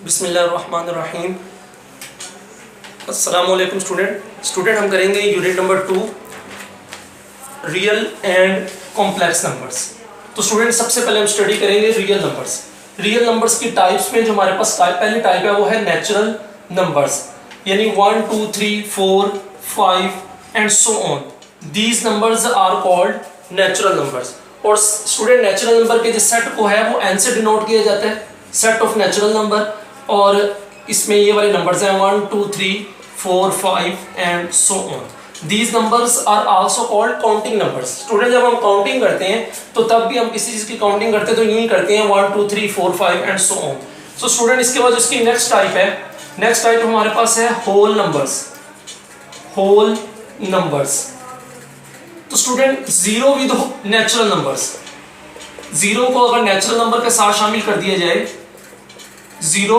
बिस्मिल्लाहिर्रहमानिर्रहीम। अस्सलामुअलैकुम स्टूडेंट हम करेंगे unit number 2 real and complex numbers. तो स्टूडेंट सबसे पहले हम स्टडी करेंगे रियल नंबर्स। रियल नंबर्स की टाइप्स में जो हमारे पास पहली टाइप है वो है नेचुरल नंबर्स, यानी 1 2 3 4 5 and so on. These numbers are called natural numbers. और स्टूडेंट नेचुरल नंबर के जिस सेट को है वो n से डिनोट किया जाता है, सेट ऑफ नेचुरल नंबर। और इसमें ये वाले नंबर्स हैं 1 2 3 4 5 and so on. These numbers are also called counting numbers. Student जब हम काउंटिंग करते हैं तो तब भी हम किसी चीज की काउंटिंग करते हैं तो यूं ही करते हैं 1 2 3 4 5 and so on. So student इसके बाद इसकी नेक्स्ट टाइप है, नेक्स्ट टाइप हमारे पास है होल नंबर्स। होल नंबर्स तो student zero with natural numbers, zero को अगर नेचुरल नंबर के साथ शामिल कर दिया जाए, zero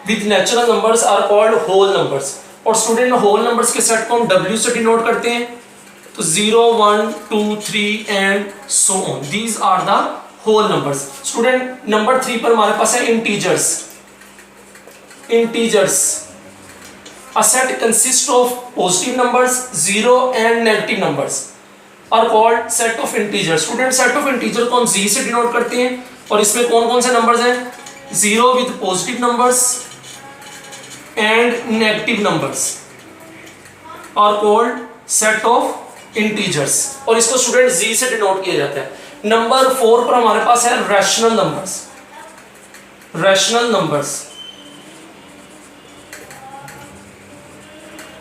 with natural numbers are called whole numbers. और स्टूडेंट होल नंबर्स के सेट को हम W से डिनोट करते हैं, तो 0 1 2 3 and so on. These are the whole numbers. Student number 3 पर हमारे पास है integers. Integers a set consists of positive numbers, 0 and negative numbers are called set of integers। Student set of integer को हम Z से denote करते हैं और इसमें कौन कौन से नंबर्स हैं, 0 with positive numbers and negative numbers are called set of integers। और इसको स्टूडेंट Z से डिनोट किया जाता है। नंबर 4 पर हमारे पास है rational numbers. Rational numbers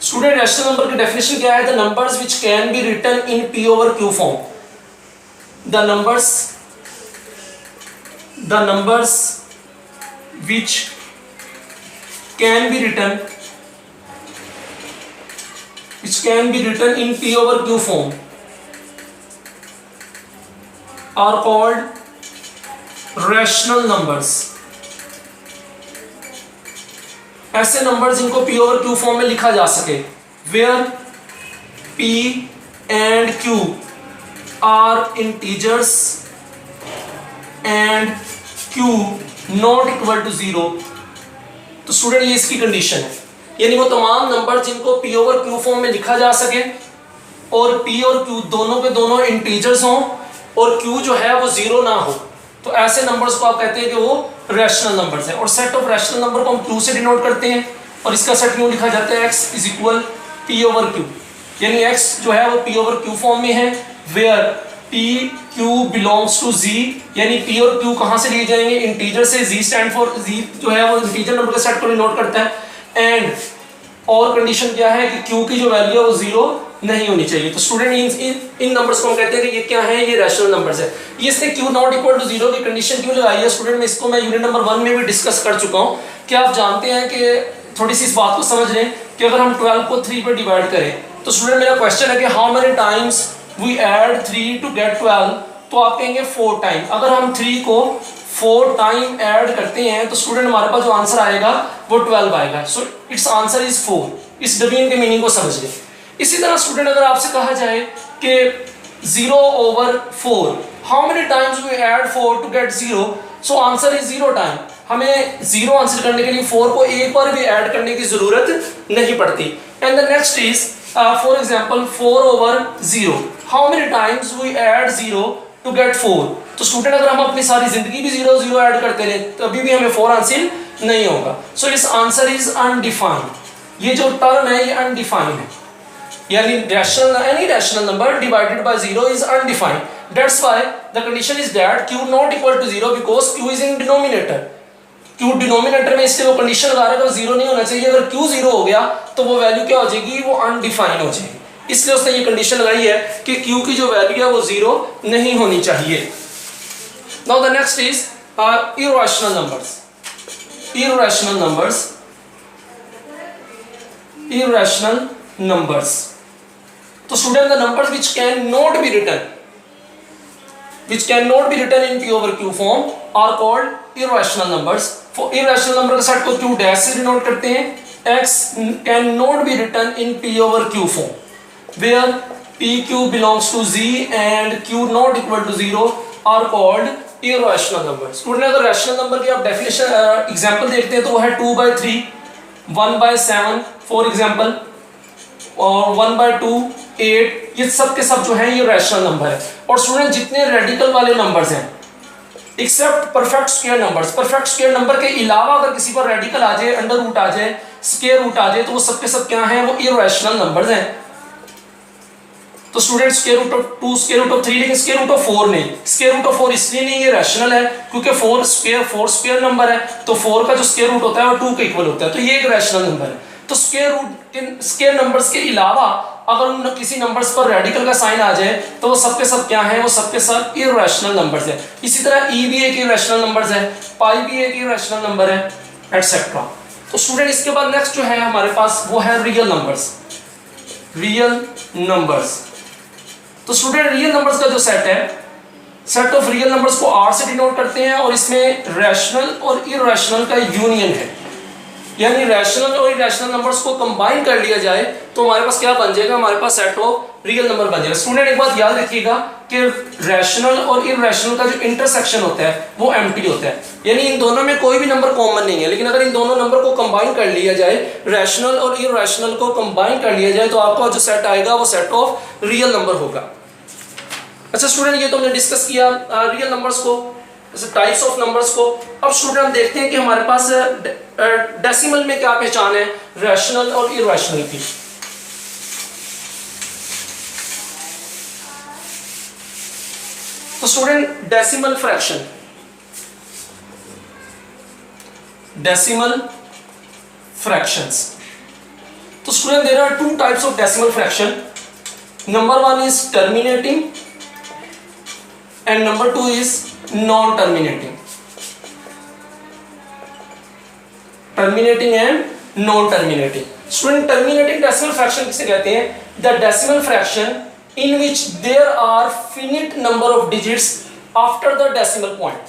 student rational number की डेफिनेशन क्या है, the numbers which can be written in P over Q form. The numbers which can be written in P over Q form are called rational numbers। ऐसे number जिनको P over Q form में लिखा जा सके, where P and Q are integers and Q not equal to 0। तो student ये इसकी condition है, यानी वो तमाम नंबर जिनको P over Q फॉर्म में लिखा जा सके और P और Q दोनों के दोनों इंटीजर्स हों और Q जो है वो 0 ना हो, तो ऐसे नंबर्स को आप कहते हैं कि वो रैशनल नंबर्स हैं। और सेट ऑफ रैशनल नंबर को हम Q से डिनोट करते हैं और इसका सेट क्यों लिखा जाता है, x is equal P over Q, यानी x जो है वो P over Q फॉर्म में है, where P Q belongs to Z, यानी P और Q कहाँ से लिए जाएंगे, इंटीजर से। Z स्टैंड फॉर, Z जो है वो इंटीजर नंबर के सेट को डिनोट करता है। एंड और कंडीशन क्या है कि Q की जो वैल्यू है वो 0 नहीं होनी चाहिए। तो स्टूडेंट इन नंबर्स को हम कहते हैं कि ये क्या है, ये रैशनल नंबर्स है। ये इसने Q नॉट इक्वल टू 0 की कंडीशन क्यों लगाई है स्टूडेंट, मैं इसको मैं यूनिट नंबर 1 में भी डिस्कस कर चुका हूँ। क्या आप जानते हैं कि थोड़ी सी इस बात को समझ लें कि अगर हम 12 को 3 पर डिवाइड करें तो स्टूडेंट मेरा क्वेश्चन है कि how many times we add 3 to get 12, तो आप कहेंगे 4 टाइम। अगर हम 3 को 4 टाइम ऐड करते हैं तो स्टूडेंट हमारे पास जो आंसर आएगा वो 12 आएगा। So it's answer is 4। इस डबीन के मीनिंग को समझ लें। इसी तरह स्टूडेंट अगर आपसे कहा जाए कि 0 over 4, how many times we add 4 to get 0, so answer is 0 time. हमें 0 आंसर करने के लिए 4 को एक बार भी ऐड करने की जरूरत नहीं पड़ती। And the next is for example 4 over 0, how many times we add 0 to get 4। तो स्टूडेंट अगर हम अपनी सारी जिंदगी भी 0 0 ऐड करते रहे तभी भी हमें 4 हासिल नहीं होगा। सो इस आंसर इज अनडिफाइंड। ये जो टर्म है ये अनडिफाइंड है, यानी any rational number divided by 0 is undefined। That's why the condition is that Q not equal to 0 because Q is in denominator। Q denominator में इसलिए वो कंडीशन लगा रहा है कि 0 नहीं होना चाहिए। अगर Q 0 हो गया तो वो वैल्यू क्या हो जाएगी, वो अनडिफाइंड हो जाएगी। इसलिए उसने ये कंडीशन लगाई है कि Q की जो वैल्यू है वो 0 नहीं होनी चाहिए। Now the next is irrational numbers। irrational numbers, irrational numbers। तो student the numbers which cannot be written in P over Q form are called irrational numbers। For irrational number के set को Q dash से denote करते हैं। X cannot be written in P over Q form where P Q belongs to Z and Q not equal to 0 are called irrational number. Student अगर rational number की आप definition example देखते हैं तो वो है 2/3, 1/7 फॉर एग्जांपल, और 1/2, 8, ये सब के सब जो है ये रैशनल नंबर है। और स्टूडेंट जितने रेडिकल वाले नंबर्स हैं except perfect square numbers, perfect square number के अलावा अगर किसी पर रेडिकल आ जाए, अंडर रूट आ जाए, स्क्वायर रूट आ जाए, तो वो सब के सब क्या हैं, वो इरैशनल नंबर्स हैं। तो student square root of 2, square root of 3, लेकिन स्क्वायर रूट ऑफ 4 नहीं। स्क्वायर रूट ऑफ 4 इसलिए नहीं ये रैशनल है क्योंकि 4 स्क्वायर नंबर है, तो 4 का जो स्क्वायर रूट होता है वो 2 के इक्वल होता है, तो ये एक रैशनल नंबर है। तो square root in square numbers के अलावा अगर उन किसी नंबर्स पर रेडिकल का साइन आ जाए तो वो सब के सब क्या है, वो सब के सब इरैशनल नंबर्स है। इसी तरह ई भी एक इरैशनल नंबर्स है, पाई भी एक इरैशनल नंबर है, एटसेट्रा। तो स्टूडेंट इसके बाद नेक्स्ट जो है हमारे पास वो है रियल नंबर्स, रियल नंबर्स। तो स्टूडेंट रियल नंबर्स का जो सेट है, सेट ऑफ रियल नंबर्स को आर से डिनोट करते हैं और इसमें रैशनल और इरैशनल का यूनियन है, यानी रैशनल और इरैशनल नंबर्स को कंबाइन कर लिया जाए तो हमारे पास क्या बन जाएगा, हमारे पास सेट ऑफ रियल नंबर बन जाएगा। स्टूडेंट एक बात याद रखिएगा कि रैशनल और इरैशनल का जो इंटरसेक्शन होता है वो एम्प्टी होता है, यानी इन दोनों में कोई भी नंबर कॉमन नहीं है, लेकिन अगर इन दोनों नंबर को कंबाइन कर लिया जाए, रैशनल और इरैशनल को कंबाइन कर लिया जाए, तो आपका जो सेट आएगा वो सेट ऑफ रियल नंबर होगा। अच्छा स्टूडेंट, ये तो हमने डिस्कस किया रियल नंबर्स को, टाइप्स ऑफ नंबर्स को। अब स्टूडेंट हम देखते हैं कि हमारे पास डेसिमल में क्या पहचान है रैशनल और इरैशनल की। तो student decimal fraction, decimal fractions. तो student there are 2 types of decimal fraction. Number 1 is terminating and number 2 is non-terminating, terminating and non-terminating। Student, terminating decimal fraction किसे कहते हैं? The decimal fraction in which there are finite number of digits after the decimal point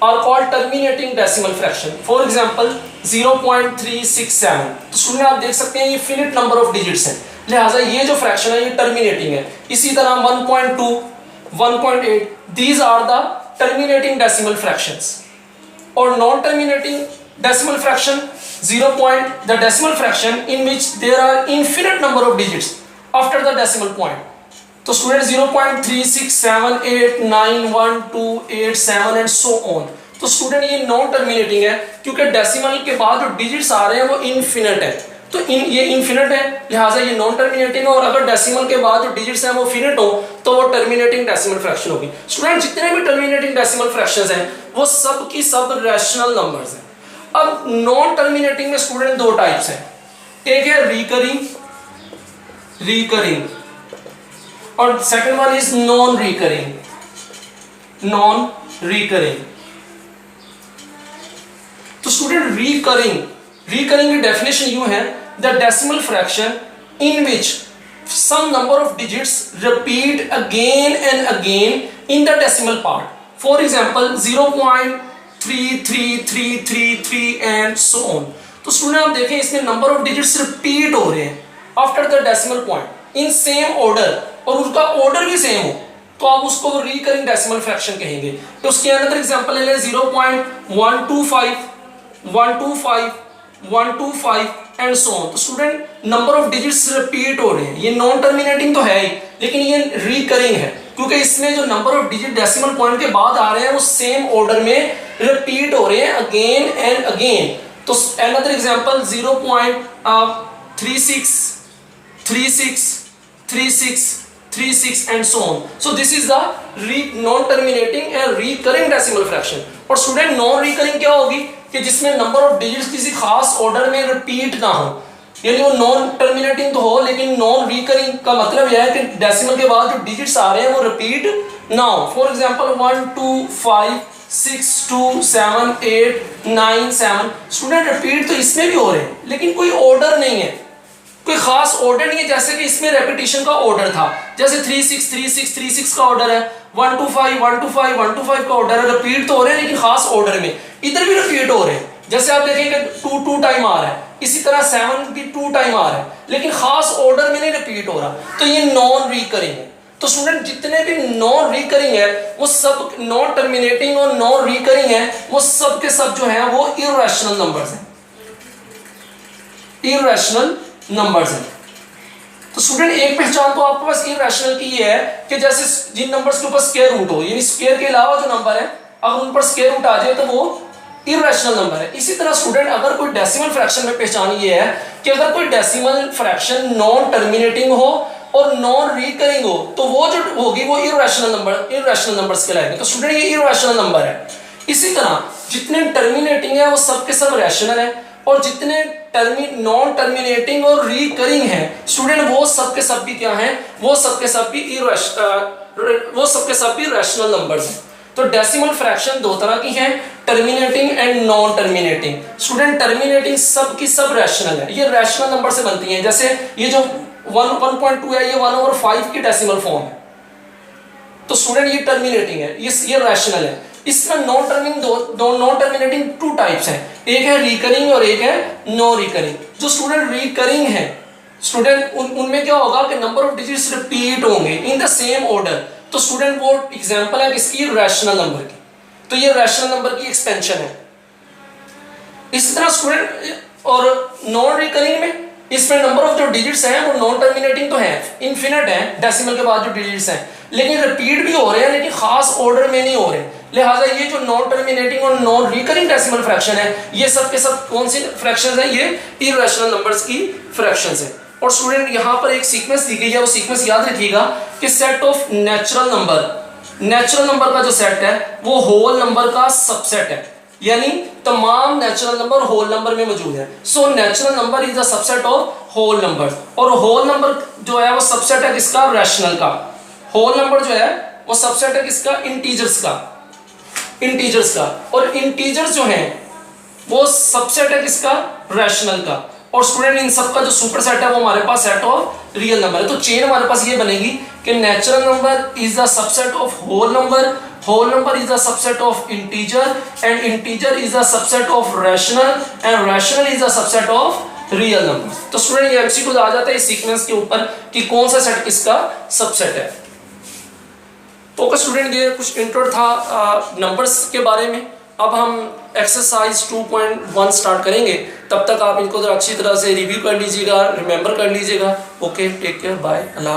are called terminating decimal fraction। For example 0.367। तो student आप देख सकते हैं ये finite number of digits हैं, लिहाजा ये जो फ्रैक्शन है ये टर्मिनेटिंग है। इसी तरह 1.2, 1.8, these are the terminating decimal fractions। और non-terminating decimal fraction, the decimal fraction in which there are infinite number of digits after the decimal point। तो स्टूडेंट 0.36, 8, 9, 1, 2, 8, 7 and so on। तो स्टूडेंट ये non terminating है क्योंकि decimal के बाद जो digits आ रहे हैं वो इनफिनिट है, तो ये इनफिनिट है, लिहाजा ये नॉन टर्मिनेटिंग है। और अगर डेसिमल के बाद जो डिजिट्स हैं वो फिनिट हो तो वो टर्मिनेटिंग डेसिमल फ्रैक्शन होगी। स्टूडेंट जितने भी टर्मिनेटिंग डेसिमल फ्रैक्शंस हैं वो सब की सब रैशनल नंबर्स हैं। अब नॉन टर्मिनेटिंग में स्टूडेंट 2 टाइप्स हैं, एक है रिकरिंग और second one is non recurring. तो स्टूडेंट रिकरिंग की डेफिनेशन यूं है, the decimal fraction in which some number of digits repeat again and again in the decimal part. For example 0.33333 and so on. तो student आप देखें इसमें number of digits repeat हो रहे हैं after the decimal point in same order, और उसका order भी सेम हो तो आप उसको रिकरिंग डेसिमल फ्रैक्शन कहेंगे। तो उसके अंदर एग्जांपल ले लें 0.125, 125 एंड सो ऑन। तो student number of digits repeat हो रहे हैं, ये नॉन टर्मिनेटिंग तो है ही लेकिन ये रिकरिंग है क्योंकि इसमें जो number of digit decimal point के बाद आ रहे हैं वो सेम ऑर्डर में रिपीट हो रहे हैं अगेन एंड अगेन। तो another example 0.36 and so on। So this is the non-terminating and recurring decimal fraction। और स्टूडेंट नॉन रिकरिंग क्या होगी कि जिसमें नंबर ऑफ डिजिट्स किसी खास ऑर्डर में रिपीट ना हो, यानी वो नॉन टर्मिनेटिंग तो हो लेकिन नॉन रिकरिंग का मतलब यह है कि डेसिमल के बाद जो डिजिट्स आ रहे हैं वो रिपीट ना हो। For example 1 2 5 6 2 7 8 9 7। स्टूडेंट रिपीट तो इसमें भी हो रहे हैं लेकिन कोई ऑर्डर नहीं है, कोई खास ऑर्डर नहीं है, जैसे कि इसमें रेपिटेशन का ऑर्डर था, जैसे 36 का ऑर्डर है, 125 का ऑर्डर है, रिपीट तो हो रहे हैं लेकिन खास ऑर्डर में। इधर भी रिपीट हो रहे हैं, जैसे आप देखेंगे 2 टाइम आ रहा है, इसी तरह 7 भी 2 टाइम आ रहा है लेकिन खास ऑर्डर में नहीं रिपीट हो रहा, तो ये नॉन रिकरिंग है। तो स्टूडेंट जितने भी नॉन रिकरिंग है वो सब, नॉन टर्मिनेटिंग और नॉन रिकरिंग है, वो सब के सब जो है वो इररेशनल नंबर्स हैं, इररेशनल नंबर्स हैं। तो स्टूडेंट एक पहचान तो आपके पास इररेशनल की ये है कि जैसे जिन नंबर्स के ऊपर स्क्वायर रूट हो, यानी स्क्वायर के अलावा जो नंबर है अगर उन पर स्क्वायर रूट आ जाए तो वो इररेशनल नंबर है। इसी तरह स्टूडेंट अगर कोई डेसिमल फ्रैक्शन में पहचान ये है कि अगर कोई डेसिमल फ्रैक्शन नॉन टर्मिनेटिंग हो और नॉन रिकरिंग हो तो वो जो होगी वो इररेशनल नंबर्स कहलाएंगे। तो स्टूडेंट ये इररेशनल नंबर है। इसी तरह जितने टर्मिनेटिंग है वो सब के सब रैशनल है, और जितने नॉन टर्मिनेटिंग और रिकरिंग है स्टूडेंट वो सब के सब भी क्या हैं, वो सब के सब भी रैशनल नंबर्स हैं। तो डेसिमल फ्रैक्शन दो तरह की हैं, terminating and non terminating. Student terminating सब की सब रैशनल है, ये रैशनल नंबर से बनती हैं। जैसे ये जो 1.2 है ये 1/5 की डेसिमल फॉर्म है, तो स्टूडेंट ये टर्मिनेटिंग है, ये रैशनल है। इसमें नॉन टर्मिनेटिंग टू टाइप्स हैं, एक है रिकरिंग और एक है नॉन रिकरिंग। जो स्टूडेंट रिकरिंग है स्टूडेंट उनमें क्या होगा कि नंबर ऑफ डिजिट्स रिपीट होंगे इन द सेम ऑर्डर। तो स्टूडेंट वो एग्जांपल है किसकी, रैशनल नंबर की। तो ये रैशनल नंबर की एक्सपेंशन है। इसी तरह स्टूडेंट और नॉन रिकरिंग में इसमें नंबर ऑफ जो डिजिट्स हैं वो नॉन टर्मिनेटिंग तो है, इनफिनिट है डेसिमल के बाद जो डिजिट्स हैं, लेकिन रिपीट भी हो रहे हैं लेकिन खास ऑर्डर में नहीं हो रहे। लिहाजा ये जो नॉन टर्मिनेटिंग और नॉन रिकरिंग डेसिमल फ्रैक्शन है ये सब के सब कौन सी फ्रैक्शंस हैं, ये इररेशनल नंबर्स की फ्रैक्शंस हैं। और स्टूडेंट यहाँ पर एक सीक्वेंस दी गई है, वो सीक्वेंस याद रखिएगा कि सेट ऑफ नेचुरल नंबर का जो सेट है वो होल नंबर का सबसेट है, यानी तमाम नेचुरल नंबर होल नंबर में मौजूद है। So natural number is a subset of whole number, और होल नंबर जो है वो सबसेट है किसका, रैशनल का। होल नंबर जो है वो सबसेट है किसका, इंटीजर्स का, और इंटीजर्स जो है वो सबसेट है किसका, रैशनल का। और स्टूडेंट इन सब का जो सुपर सेट है वो हमारे पास सेट ऑफ रियल नंबर है। तो चेन हमारे पास ये बनेगी कि natural number is the subset of whole number is a subset of integer, and integer is a subset of rational, and rational is a subset of real number। तो student ये MCQ आ जाता है इस सीक्वेंस के ऊपर कि कौन सा सेट किसका सबसेट है। ओके स्टूडेंट, ये कुछ इंट्रो था नंबर्स के बारे में। अब हम एक्सरसाइज 2.1 स्टार्ट करेंगे, तब तक आप इनको अच्छी तरह से रिव्यू कर लीजिएगा, रिमेंबर कर लीजिएगा। ओके, टेक केयर, बाय, अल्लाह।